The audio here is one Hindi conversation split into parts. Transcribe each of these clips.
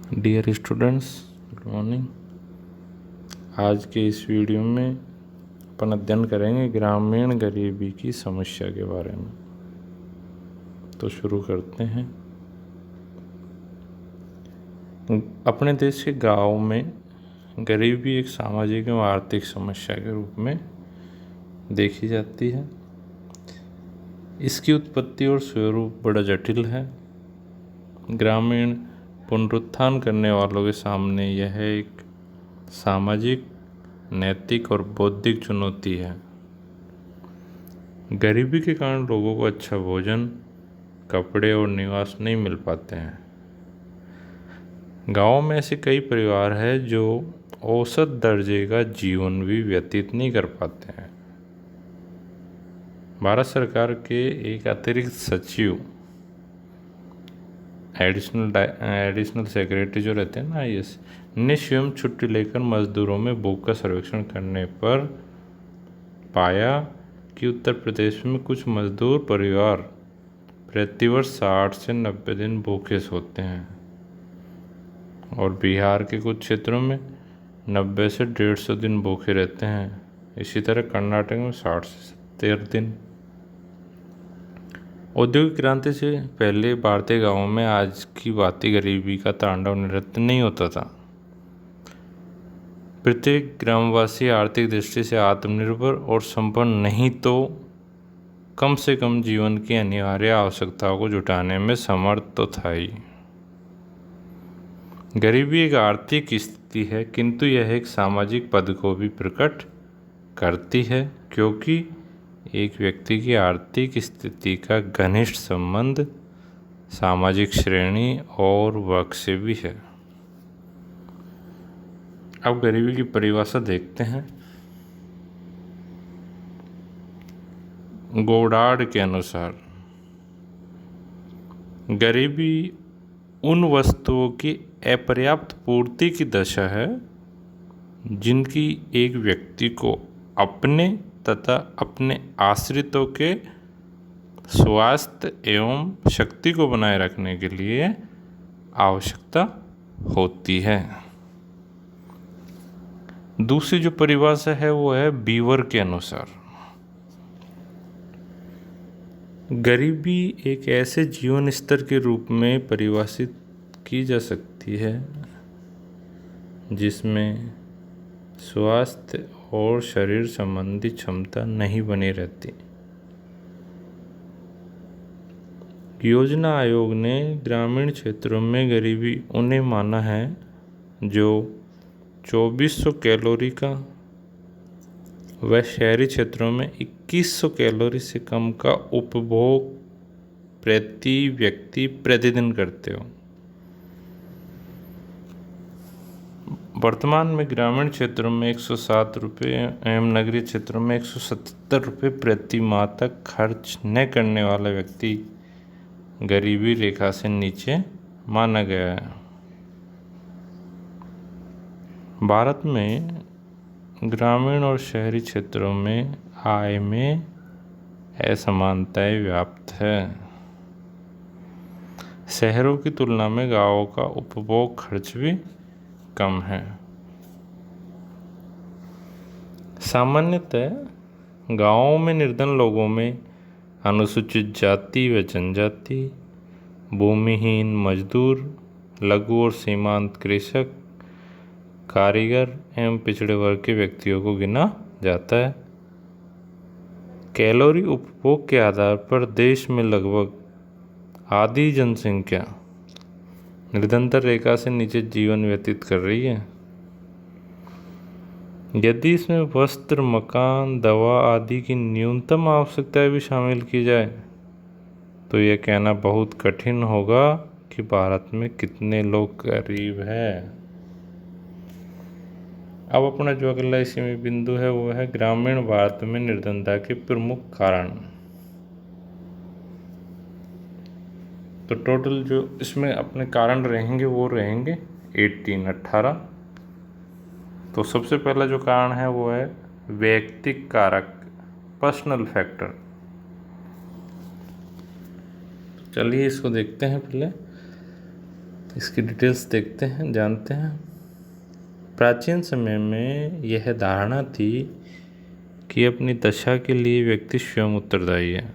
Dear students, good morning. आज के इस वीडियो में अपन अध्ययन करेंगे ग्रामीण गरीबी की समस्या के बारे में। तो शुरू करते हैं। अपने देश के गांव में गरीबी एक सामाजिक एवं आर्थिक समस्या के रूप में देखी जाती है। इसकी उत्पत्ति और स्वरूप बड़ा जटिल है। ग्रामीण पुनरुत्थान करने वालों के सामने यह एक सामाजिक, नैतिक और बौद्धिक चुनौती है। गरीबी के कारण लोगों को अच्छा भोजन, कपड़े और निवास नहीं मिल पाते हैं। गाँव में ऐसे कई परिवार हैं जो औसत दर्जे का जीवन भी व्यतीत नहीं कर पाते हैं। भारत सरकार के एक अतिरिक्त सचिव, एडिशनल सेक्रेटरी जो रहते हैं ना, IAS, ने स्वयं छुट्टी लेकर मजदूरों में भूख का सर्वेक्षण करने पर पाया कि उत्तर प्रदेश में कुछ मजदूर परिवार प्रतिवर्ष 60 से 90 दिन भूखे सोते हैं और बिहार के कुछ क्षेत्रों में 90 से 150 दिन भूखे रहते हैं। इसी तरह कर्नाटक में 60 से 70 दिन। औद्योगिक क्रांति से पहले भारतीय गांवों में आज की भांति गरीबी का तांडव नृत्य नहीं होता था। प्रत्येक ग्रामवासी आर्थिक दृष्टि से आत्मनिर्भर और संपन्न नहीं तो कम से कम जीवन की अनिवार्य आवश्यकताओं को जुटाने में समर्थ तो था ही। गरीबी एक आर्थिक स्थिति है, किंतु यह एक सामाजिक पद को भी प्रकट करती है, क्योंकि एक व्यक्ति की आर्थिक स्थिति का घनिष्ठ संबंध सामाजिक श्रेणी और वर्ग से भी है। अब गरीबी की परिभाषा देखते हैं। गोडार्ड के अनुसार गरीबी उन वस्तुओं की अपर्याप्त पूर्ति की दशा है जिनकी एक व्यक्ति को अपने तथा अपने आश्रितों के स्वास्थ्य एवं शक्ति को बनाए रखने के लिए आवश्यकता होती है। दूसरी जो परिभाषा है वो है बीवर के अनुसार। गरीबी एक ऐसे जीवन स्तर के रूप में परिभाषित की जा सकती है जिसमें स्वास्थ्य और शरीर संबंधी क्षमता नहीं बनी रहती। योजना आयोग ने ग्रामीण क्षेत्रों में गरीबी उन्हें माना है जो 2400 कैलोरी का व शहरी क्षेत्रों में 2100 कैलोरी से कम का उपभोग प्रति व्यक्ति प्रतिदिन करते हो। वर्तमान में ग्रामीण क्षेत्रों में 107 रुपये एवं नगरीय क्षेत्रों में 177 रुपये प्रति माह तक खर्च न करने वाला व्यक्ति गरीबी रेखा से नीचे माना गया है। भारत में ग्रामीण और शहरी क्षेत्रों में आय में असमानताएं व्याप्त है। शहरों की तुलना में गांवों का उपभोग खर्च भी कम है। सामान्यतः गांवों में निर्धन लोगों में अनुसूचित जाति व जनजाति, भूमिहीन मजदूर, लघु और सीमांत कृषक, कारीगर एवं पिछड़े वर्ग के व्यक्तियों को गिना जाता है। कैलोरी उपभोग के आधार पर देश में लगभग आधी जनसंख्या निर्धनता रेखा से नीचे जीवन व्यतीत कर रही है। यदि इसमें वस्त्र, मकान, दवा आदि की न्यूनतम आवश्यकताएं भी शामिल की जाए तो यह कहना बहुत कठिन होगा कि भारत में कितने लोग गरीब हैं। अब अपना जो अगला इसी में बिंदु है वो है ग्रामीण भारत में निर्धनता के प्रमुख कारण। तो टोटल जो इसमें अपने कारण रहेंगे वो रहेंगे 18। तो सबसे पहला जो कारण है वो है वैयक्तिक कारक, पर्सनल फैक्टर। चलिए इसको देखते हैं पहले। इसकी डिटेल्स देखते हैं, जानते हैं। प्राचीन समय में यह धारणा थी कि अपनी दशा के लिए व्यक्ति स्वयं उत्तरदायी है।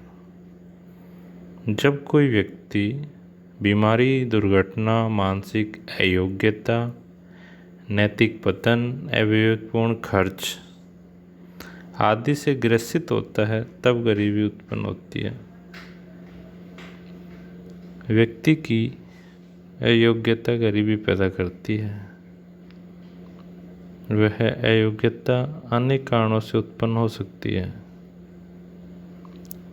जब कोई व्यक्ति बीमारी, दुर्घटना, मानसिक अयोग्यता, नैतिक पतन, अविवेकपूर्ण खर्च आदि से ग्रसित होता है, तब गरीबी उत्पन्न होती है। व्यक्ति की अयोग्यता गरीबी पैदा करती है। वह अयोग्यता अनेक कारणों से उत्पन्न हो सकती है।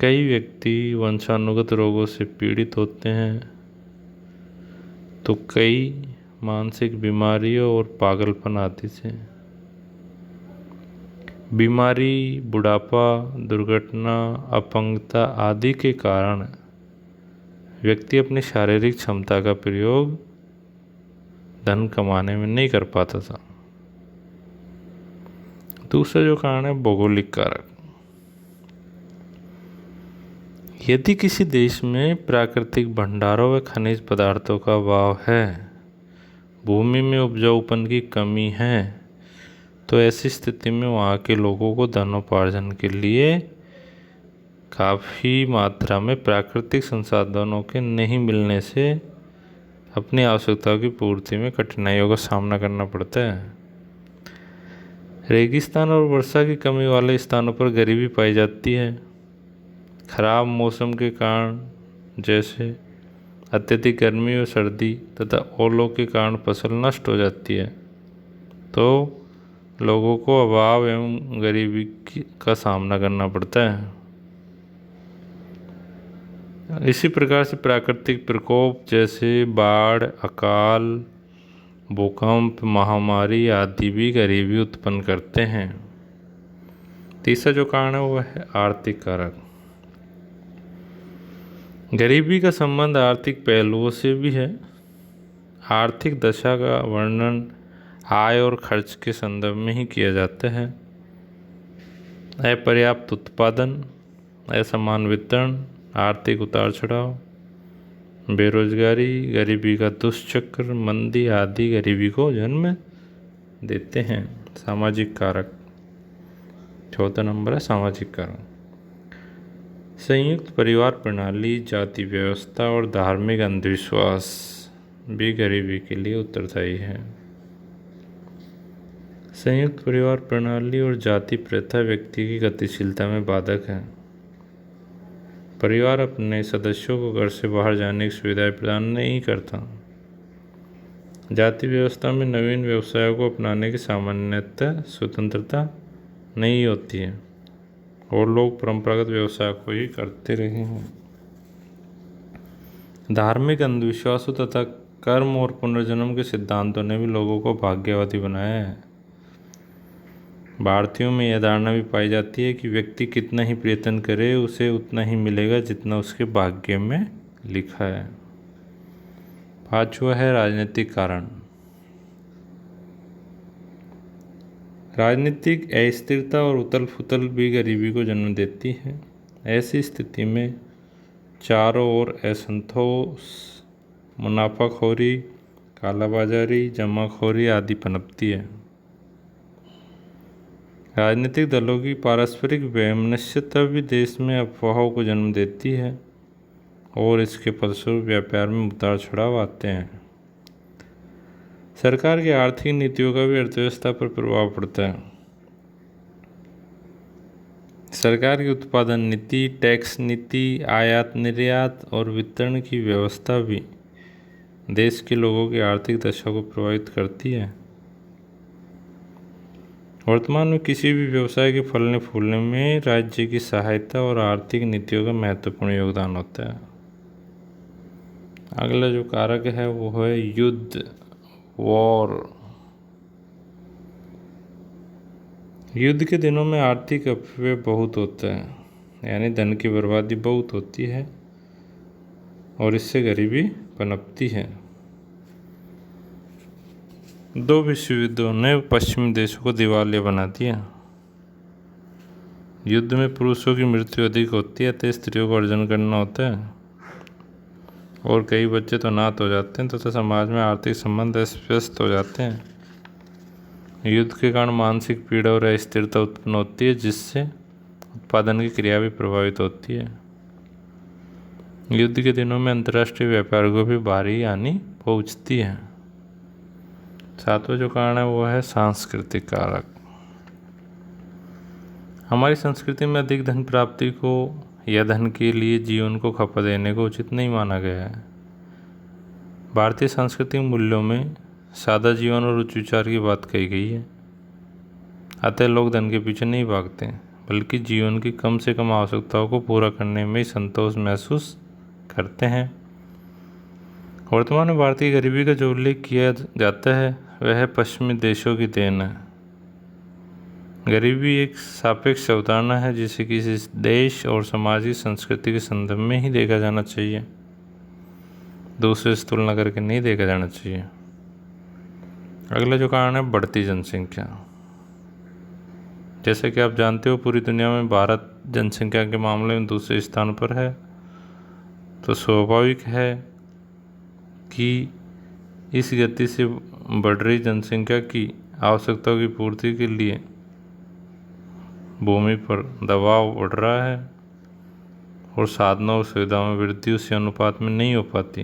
कई व्यक्ति वंशानुगत रोगों से पीड़ित होते हैं, तो कई मानसिक बीमारियों और पागलपन आदि से। बीमारी, बुढ़ापा, दुर्घटना, अपंगता आदि के कारण व्यक्ति अपनी शारीरिक क्षमता का प्रयोग धन कमाने में नहीं कर पाता था। दूसरा जो कारण है भौगोलिक कारक। यदि किसी देश में प्राकृतिक भंडारों व खनिज पदार्थों का अभाव है, भूमि में उपजाऊपन की कमी है, तो ऐसी स्थिति में वहाँ के लोगों को धनोपार्जन के लिए काफ़ी मात्रा में प्राकृतिक संसाधनों के नहीं मिलने से अपनी आवश्यकताओं की पूर्ति में कठिनाइयों का सामना करना पड़ता है। रेगिस्तान और वर्षा की कमी वाले स्थानों पर गरीबी पाई जाती है। खराब मौसम के कारण, जैसे अत्यधिक गर्मी और सर्दी तथा ओलों के कारण फसल नष्ट हो जाती है, तो लोगों को अभाव एवं गरीबी का सामना करना पड़ता है। इसी प्रकार से प्राकृतिक प्रकोप जैसे बाढ़, अकाल, भूकंप, महामारी आदि भी गरीबी उत्पन्न करते हैं। तीसरा जो कारण है वह है आर्थिक कारक। गरीबी का संबंध आर्थिक पहलुओं से भी है। आर्थिक दशा का वर्णन आय और खर्च के संदर्भ में ही किया जाता है। अपर्याप्त उत्पादन, असमान वितरण, आर्थिक उतार चढ़ाव, बेरोजगारी, गरीबी का दुष्चक्र, मंदी आदि गरीबी को जन्म देते हैं। सामाजिक कारक। चौथा नंबर है सामाजिक कारक। संयुक्त परिवार प्रणाली, जाति व्यवस्था और धार्मिक अंधविश्वास भी गरीबी के लिए उत्तरदायी है। संयुक्त परिवार प्रणाली और जाति प्रथा व्यक्ति की गतिशीलता में बाधक है। परिवार अपने सदस्यों को घर से बाहर जाने की सुविधाएं प्रदान नहीं करता। जाति व्यवस्था में नवीन व्यवसायों को अपनाने की सामान्यतः स्वतंत्रता नहीं होती है और लोग परंपरागत व्यवसाय को ही करते रहे हैं। धार्मिक अंधविश्वासों तथा कर्म और पुनर्जन्म के सिद्धांतों ने भी लोगों को भाग्यवादी बनाया है। भारतीयों में यह धारणा भी पाई जाती है कि व्यक्ति कितना ही प्रयत्न करे, उसे उतना ही मिलेगा जितना उसके भाग्य में लिखा है। पांचवा है राजनीतिक कारण। राजनीतिक अस्थिरता और उथल पुथल भी गरीबी को जन्म देती है। ऐसी स्थिति में चारों ओर असंतोष, मुनाफाखोरी, कालाबाजारी, जमाखोरी आदि पनपती है। राजनीतिक दलों की पारस्परिक वैमनस्यता भी देश में अफवाहों को जन्म देती है और इसके फलस्वरूप व्यापार में उतार चढ़ाव आते हैं। सरकार की आर्थिक नीतियों का भी अर्थव्यवस्था पर प्रभाव पड़ता है। सरकार की उत्पादन नीति, टैक्स नीति, आयात निर्यात और वितरण की व्यवस्था भी देश के लोगों की आर्थिक दशा को प्रभावित करती है। वर्तमान में किसी भी व्यवसाय के फलने फूलने में राज्य की सहायता और आर्थिक नीतियों का महत्वपूर्ण योगदान होता है। अगला जो कारक है वो है युद्ध, वॉर। युद्ध के दिनों में आर्थिक अपव्यय बहुत होता है, यानी धन की बर्बादी बहुत होती है और इससे गरीबी पनपती है। दो विश्व युद्धों ने पश्चिमी देशों को दिवालिया बना दिया। युद्ध में पुरुषों की मृत्यु अधिक होती है, तो स्त्रियों को अर्जन करना होता है। और कई बच्चे तो अनाथ हो जाते हैं तथा समाज में आर्थिक संबंध अस्वस्थ हो जाते हैं। युद्ध के कारण मानसिक पीड़ा और अस्थिरता उत्पन्न होती है, जिससे उत्पादन की क्रिया भी प्रभावित होती है। युद्ध के दिनों में अंतर्राष्ट्रीय व्यापार को भी भारी हानि पहुंचती है। सातवां जो कारण है वो है सांस्कृतिक कारक। हमारी संस्कृति में अधिक धन प्राप्ति को या धन के लिए जीवन को खपा देने को उचित नहीं माना गया है। भारतीय सांस्कृतिक मूल्यों में सादा जीवन और उच्च विचार की बात कही गई है। अतः लोग धन के पीछे नहीं भागते, बल्कि जीवन की कम से कम आवश्यकताओं को पूरा करने में ही संतोष महसूस करते हैं। वर्तमान में भारतीय गरीबी का जो उल्लेख किया जाता है वह पश्चिमी देशों की देन है। गरीबी एक सापेक्ष अवधारणा है जिसे किसी देश और समाज की संस्कृति के संदर्भ में ही देखा जाना चाहिए, दूसरे से तुलना करके नहीं देखा जाना चाहिए। अगला जो कारण है बढ़ती जनसंख्या। जैसे कि आप जानते हो पूरी दुनिया में भारत जनसंख्या के मामले में दूसरे स्थान पर है, तो स्वाभाविक है कि इस गति से बढ़ रही जनसंख्या की आवश्यकताओं की पूर्ति के लिए भूमि पर दबाव बढ़ रहा है और साधनों और सुविधाओं में वृद्धि उसी अनुपात में नहीं हो पाती।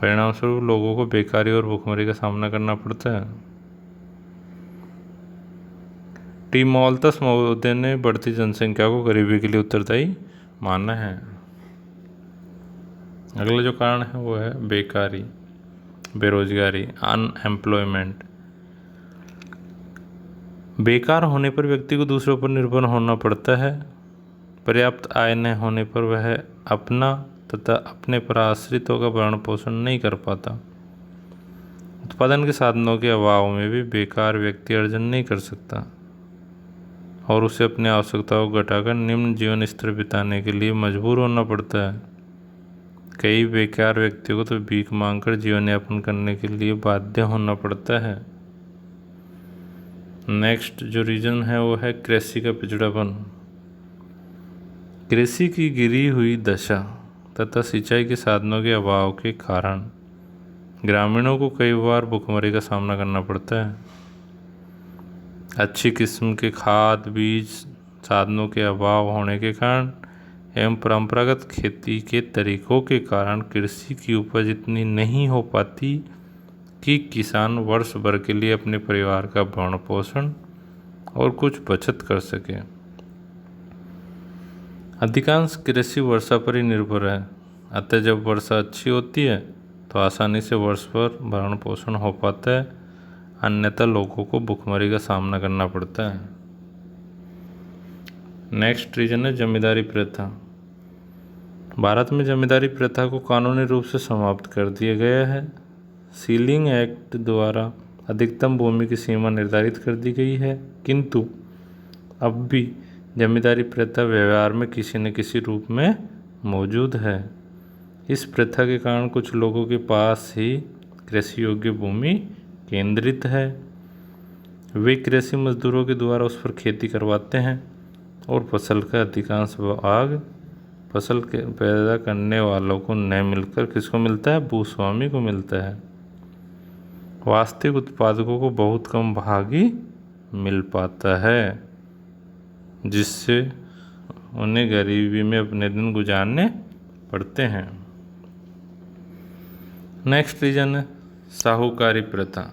परिणामस्वरूप लोगों को बेकारी और भुखमरी का सामना करना पड़ता है। टी मॉल्थस महोदय ने बढ़ती जनसंख्या को गरीबी के लिए उत्तरदायी माना है। अगला जो कारण है वो है बेकारी, बेरोजगारी, अनएम्प्लॉयमेंट। बेकार होने पर व्यक्ति को दूसरों पर निर्भर होना पड़ता है। पर्याप्त आय न होने पर वह अपना तथा अपने पर आश्रितों का भरण पोषण नहीं कर पाता। उत्पादन के साधनों के अभाव में भी बेकार व्यक्ति अर्जन नहीं कर सकता और उसे अपनी आवश्यकताओं को घटाकर निम्न जीवन स्तर बिताने के लिए मजबूर होना पड़ता है। कई बेकार व्यक्तियों को तो भीख मांगकर जीवन यापन करने के लिए बाध्य होना पड़ता है। नेक्स्ट जो रीजन है वो है कृषि का पिछड़ापन। कृषि की गिरी हुई दशा तथा सिंचाई के साधनों के अभाव के कारण ग्रामीणों को कई बार भुखमरी का सामना करना पड़ता है। अच्छी किस्म के खाद, बीज, साधनों के अभाव होने के कारण एवं परंपरागत खेती के तरीकों के कारण कृषि की उपज इतनी नहीं हो पाती कि किसान वर्ष भर के लिए अपने परिवार का भरण पोषण और कुछ बचत कर सके। अधिकांश कृषि वर्षा पर ही निर्भर है, अतः जब वर्षा अच्छी होती है तो आसानी से वर्ष भर भरण पोषण हो पाता है, अन्यथा लोगों को भुखमरी का सामना करना पड़ता है। नेक्स्ट रीजन है जमींदारी प्रथा। भारत में जमींदारी प्रथा को कानूनी रूप से समाप्त कर दिया गया है। सीलिंग एक्ट द्वारा अधिकतम भूमि की सीमा निर्धारित कर दी गई है, किंतु अब भी जमींदारी प्रथा व्यवहार में किसी न किसी रूप में मौजूद है। इस प्रथा के कारण कुछ लोगों के पास ही कृषि योग्य भूमि केंद्रित है। वे कृषि मजदूरों के द्वारा उस पर खेती करवाते हैं और फसल का अधिकांश भाग फसल के पैदा करने वालों को न मिलकर किसको मिलता है? भूस्वामी को मिलता है। वास्तविक उत्पादकों को बहुत कम भाग ही मिल पाता है, जिससे उन्हें गरीबी में अपने दिन गुजारने पड़ते हैं। नेक्स्ट रीजन है साहूकारी प्रथा।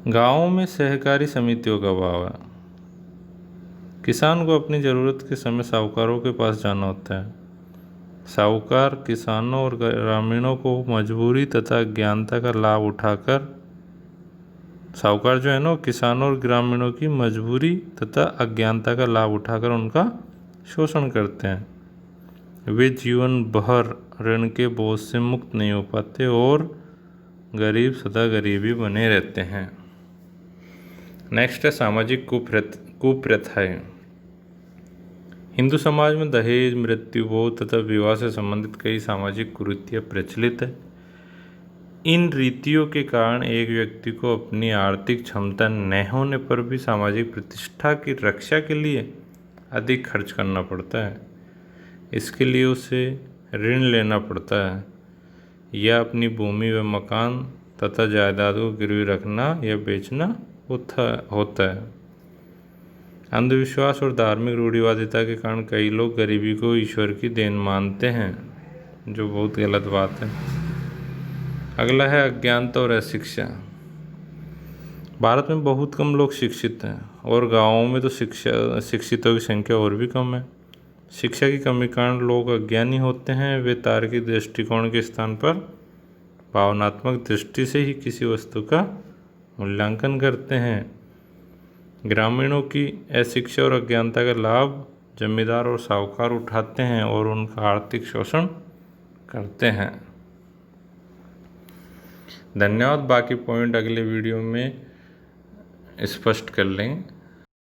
गांवों में सहकारी समितियों का अभाव है। किसान को अपनी ज़रूरत के समय साहूकारों के पास जाना होता है। साहूकार किसानों और ग्रामीणों को मजबूरी तथा अज्ञानता का लाभ उठाकर साहूकार जो है ना, किसानों और ग्रामीणों की मजबूरी तथा अज्ञानता का लाभ उठाकर उनका शोषण करते हैं। वे जीवन भर ऋण के बोझ से मुक्त नहीं हो पाते और गरीब सदा गरीबी बने रहते हैं। नेक्स्ट है सामाजिक कुप्रथाएं। हिंदू समाज में दहेज, मृत्यु, भोज तथा विवाह से संबंधित कई सामाजिक कुरीतियाँ प्रचलित है। इन रीतियों के कारण एक व्यक्ति को अपनी आर्थिक क्षमता न होने पर भी सामाजिक प्रतिष्ठा की रक्षा के लिए अधिक खर्च करना पड़ता है। इसके लिए उसे ऋण लेना पड़ता है या अपनी भूमि व मकान तथा जायदाद को गिरवी रखना या बेचना होता है। अंधविश्वास और धार्मिक रूढ़िवादिता के कारण कई लोग गरीबी को ईश्वर की देन मानते हैं, जो बहुत गलत बात है। अगला है अज्ञानता और अशिक्षा। भारत में बहुत कम लोग शिक्षित हैं और गांवों में तो शिक्षितों की संख्या और भी कम है। शिक्षा की कमी के कारण लोग अज्ञानी होते हैं। वे तार्किक दृष्टिकोण के स्थान पर भावनात्मक दृष्टि से ही किसी वस्तु का मूल्यांकन करते हैं। ग्रामीणों की अशिक्षा और अज्ञानता का लाभ जमींदार और साहूकार उठाते हैं और उनका आर्थिक शोषण करते हैं। धन्यवाद। बाकी पॉइंट अगले वीडियो में स्पष्ट कर लेंगे।